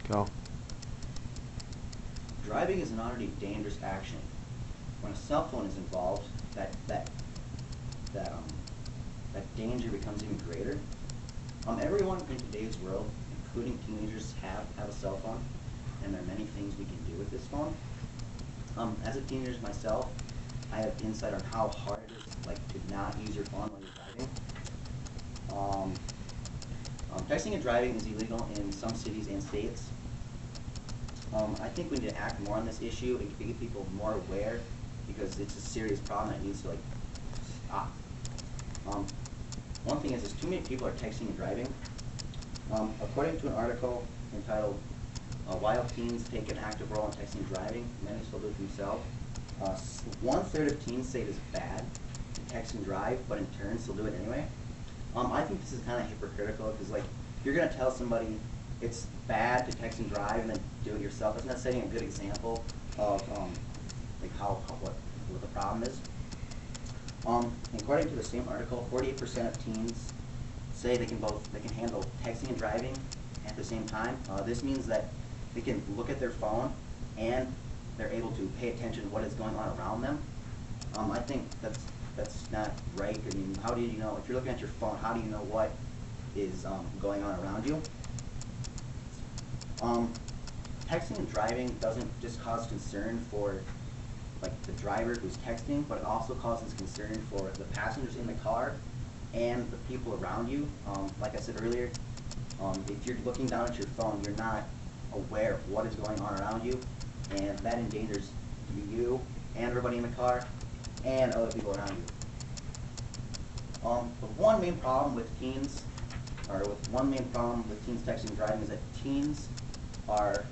Go. Driving is an already dangerous action. When a cell phone is involved, that um, that danger becomes even greater. Everyone in today's world, including teenagers, have a cell phone, and there are many things we can do with this phone. As a teenager myself, I have insight on how hard it is, like, to not use your phone while you're driving. Texting and driving is illegal in some cities and states. I think we need to act more on this issue and to get people more aware, because it's a serious problem that needs to, like, stop. One thing is too many people are texting and driving. According to an article entitled "While Teens Take an Active Role in Texting and Driving, Many Still Do It Themselves," 1/3 of teens say it is bad to text and drive, but in turn still do it anyway. I think this is kind of hypocritical, because, like, you're going to tell somebody it's bad to text and drive and then do it yourself. That's not setting a good example of like what the problem is. According to the same article, 48% of teens say they can handle texting and driving at the same time. This means that they can look at their phone and they're able to pay attention to what is going on around them. I think that's not right. I mean, how do you know, if you're looking at your phone, how do you know what is going on around you? Texting and driving doesn't just cause concern for, like, the driver who's texting, but it also causes concern for the passengers in the car and the people around you. Like I said earlier, if you're looking down at your phone, you're not aware of what is going on around you, and that endangers you and everybody in the car and other people around you. But one main problem with teens texting and driving is that teens are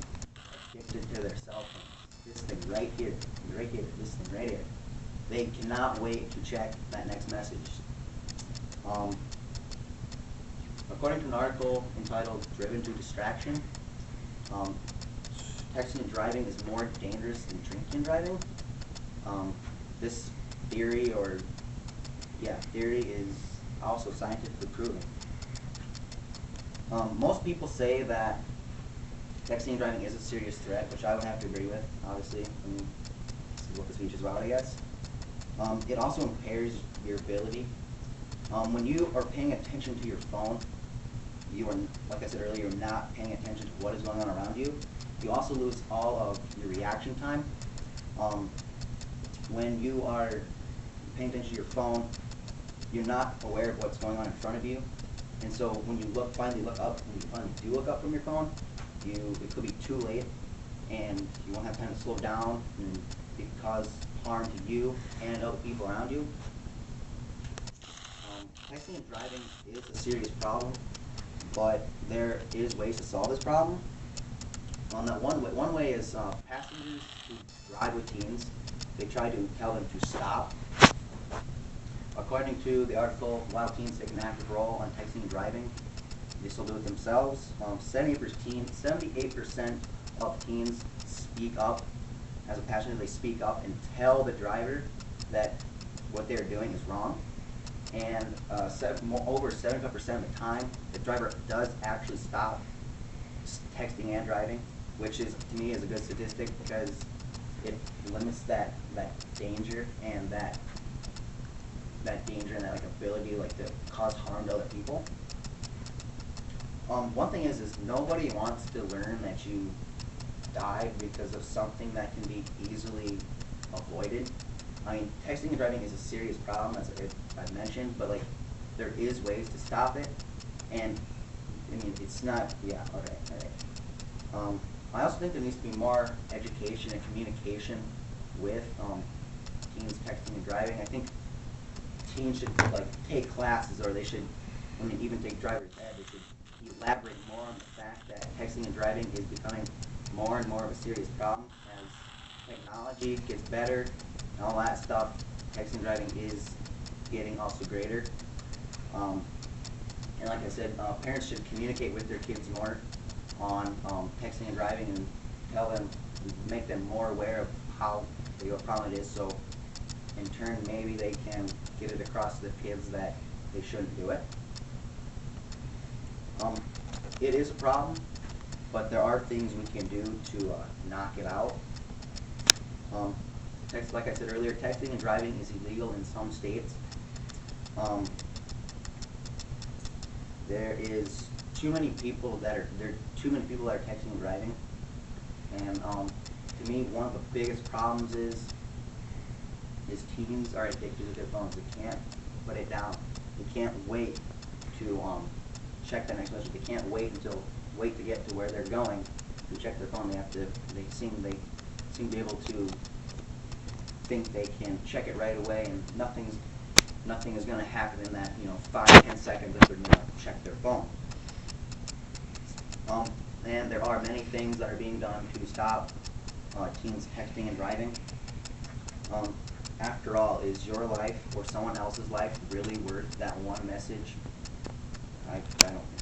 addicted to their cell phones. This thing right here, this thing right here. They cannot wait to check that next message. According to an article entitled "Driven to Distraction," texting and driving is more dangerous than drinking and driving. This theory is also scientifically proven. Most people say that texting and driving is a serious threat, which I would have to agree with, obviously. I mean, this is what the speech is about, I guess. It also impairs your ability. When you are paying attention to your phone, you are, like I said earlier, you're not paying attention to what is going on around you. You also lose all of your reaction time. When you are paying attention to your phone, you're not aware of what's going on in front of you. And so when you finally do look up from your phone, it could be too late, and you won't have time to slow down, and it could cause harm to you and other people around you. Texting and driving is a serious problem, but there is ways to solve this problem. One way is passengers who drive with teens, they try to tell them to stop. According to the article, "While Teens Take an Active Role on Texting and Driving, They Still Do It Themselves," 78% of teens speak up. As a passenger, they speak up and tell the driver that what they're doing is wrong. And over 75% of the time, the driver does actually stop texting and driving, which is, to me, is a good statistic, because it limits that danger and that like ability, like, to cause harm to other people. One thing is nobody wants to learn that you died because of something that can be easily avoided. I mean, texting and driving is a serious problem, as I've mentioned, but, like, there is ways to stop it, and I mean, it's not. Yeah. Okay. I also think there needs to be more education and communication with teens texting and driving. I think teens should, like, take classes, or they should, I mean, even take driver's ed. They should elaborate more on the fact that texting and driving is becoming more and more of a serious problem as technology gets better and all that stuff. Texting and driving is getting also greater. And like I said, parents should communicate with their kids more on texting and driving, and make them more aware of how big of a problem it is, so in turn maybe they can get it across to the kids that they shouldn't do it. It is a problem, but there are things we can do to knock it out. Like I said earlier, texting and driving is illegal in some states. There is too many people that are texting and driving, and to me, one of the biggest problems is teens are addicted to their phones. They can't put it down. They can't wait to check the next message. They can't wait to get to where they're going to check their phone. They seem to be able to think they can check it right away, and nothing is going to happen in that 5-10 seconds if they're going to check their phone. And there are many things that are being done to stop teens texting and driving. After all, is your life or someone else's life really worth that one message? I don't think